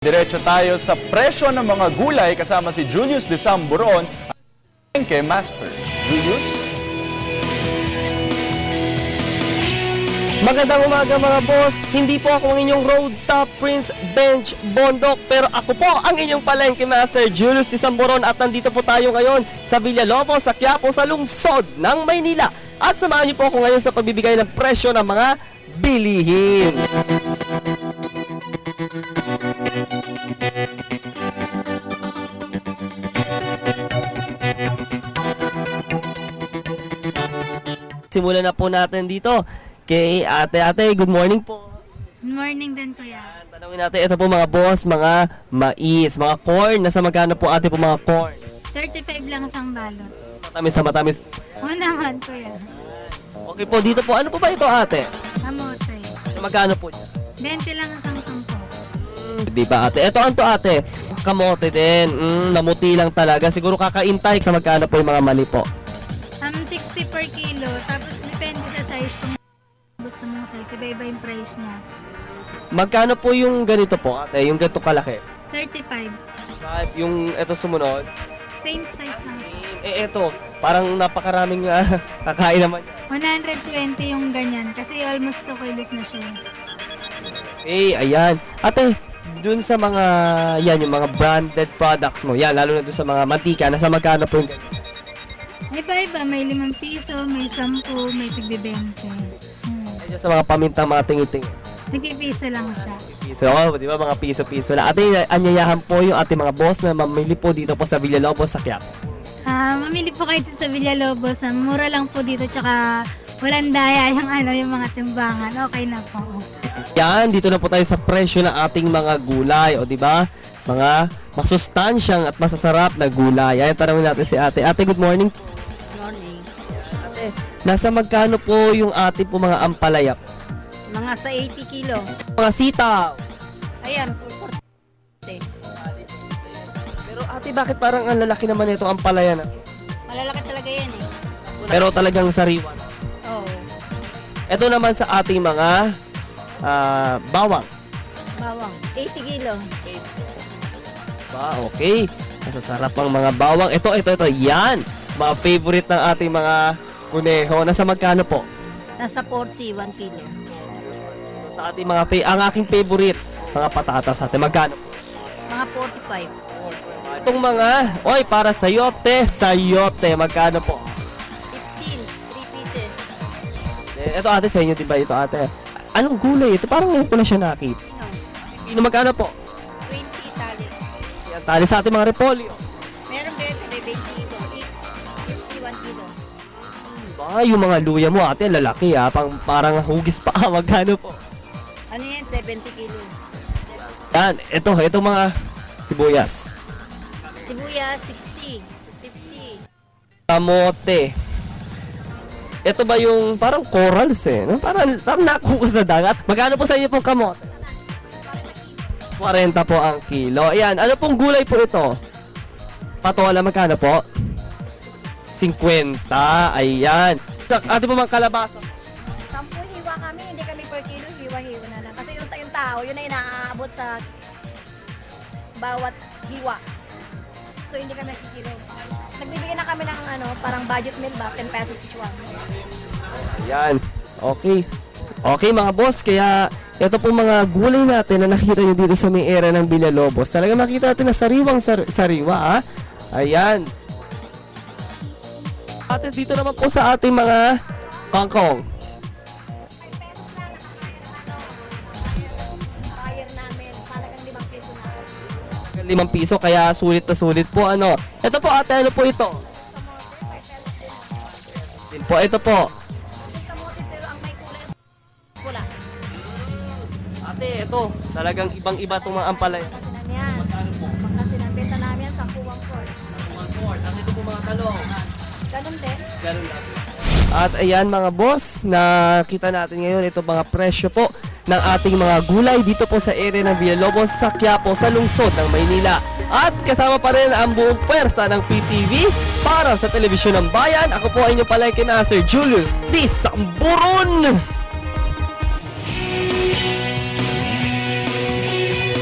Diretso tayo sa presyo ng mga gulay kasama si Julius de Samburon, Palengke Master. Julius? Magandang umaga mga boss, hindi po ako ang inyong road top prince Bench Bondok, pero ako po ang inyong Palengke Master Julius de Samburon at nandito po tayo ngayon sa Villalobos, sa Quiapo, sa lungsod ng Maynila. At samahan niyo po ako ngayon sa pagbibigay ng presyo ng mga bilihin. Simulan na po natin dito kay ate. Good morning po. Good morning din, kuya. Tanawin natin, ito po mga boss, mga mais, mga corn. Nasa magkano po ate po mga corn? 35 lang isang balot. Matamis na matamis. Oo naman, kuya. Okay po, dito po. Ano po ba ito ate? Kamote. Magkano po niya? 20 lang isang tungko. Di ba ate? Ito ano to ate? Kamote din. Namuti lang talaga. Siguro kakaintay sa magkano po yung mga mali po. 60 per kilo. Tapos depende sa size kung gusto mong size. Iba-iba yung price niya. Magkano po yung ganito po ate? Yung ganito kalaki? 35. Yung ito sumunod? Same size lang. Ito, parang napakaraming kakain naman. 120 yung ganyan. Kasi almost 2 kilos na siya. Ayan. Ate, dun sa mga, yan, yung mga branded products mo, yan, lalo na dun sa mga mantika, nasa magkano po yung ganyan? Iba-iba. May 5 piso, may 10, may tig-20. Ayun sa mga pamintang mga tingiting. Nag-piso lang siya. Piso, di ba mga piso-piso lang. Ate, anyayahan po yung ating mga boss na mamili po dito po sa Villalobos, sa Quiapo. Mamili po kayo dito sa Villalobos. Mura lang po dito, tsaka walang daya yung mga timbangan. Okay na po. Yan, dito na po tayo sa presyo ng ating mga gulay, o di ba? Mga masustansyang at masasarap na gulay. Ayan, tanongin natin si ate. Ate, good morning. Morning. Ate, nasa magkano po yung ating po mga ampalaya? Mga sa 80 kilo. Mga sitaw. Ayan, 440. Pero ate, bakit parang ang lalaki naman itong ampalaya na? Malalaki talaga yan eh. Pero talagang sariwa. Oo. Ito naman sa ating mga bawang. Bawang. 80 kilo. Okay. Masasarap ang mga bawang. Ito. Yan. Mga favorite ng ating mga kuneho. Nasa magkano po? Nasa 40, 1 kilo. Sa ating mga ang aking favorite, mga patatas natin. Magkano po? Mga 45. Itong mga, para sayote. Magkano po? 15, 3 pieces. Ito ate sa inyo, diba ito ate? Anong gulay ito? Parang ngayon ko na siya nakita. Pino, magkano po? 20 tali. Yan, tali sa ating mga repolyo. Meron 20, may 20 kilo. Each 51 kilo. Yung mga luya mo ate, lalaki parang hugis pa. Magkano po? Ano yan? 70 kilo. Yan, ito mga sibuyas. Sibuyas, 60, 50. Kamote. Ito ba yung parang corals no? Parang nakuha sa dagat. Magkano po sa inyo pong kamote? 40 po ang kilo. Ayan, ano pong gulay po ito? Patola, magkano po? 50. Ayan. Ate po mga kalabasa. 10 hiwa kami, hindi kami per kilo, hiwa-hiwa na lang. Kasi yung tao, yun ay naaabot sa bawat hiwa. So hindi kami kilo. Nagbibigay na kami ng parang budget meal ba, 10 pesos each one. Ayan. Okay mga boss, kaya ito po mga gulay natin na nakita nyo dito sa may area ng Villalobos. Talaga makita natin na sariwang sariwa Ayan. At dito naman po sa ating mga kangkong. Buyer namin, salagang 5 piso na. 5 piso, kaya sulit na sulit po. Ito po ate, ano po ito? Din po, ito po. Kamote pero ang may kulay pula. Ate, ito. Talagang ibang-iba itong mga ampalaya. Pangasinan yan. Pangasinan, benta namin yan sa kuwang court. Ang ito po mga talong. Ganun din. At ayan mga boss, nakita natin ngayon ito mga presyo po ng ating mga gulay dito po sa area ng Villalobos, sa Quiapo, sa lungsod ng Maynila. At kasama pa rin ang buong pwersa ng PTV para sa Telebisyon ng Bayan. Ako po ay inyong Palengke Master Julius de Samburon.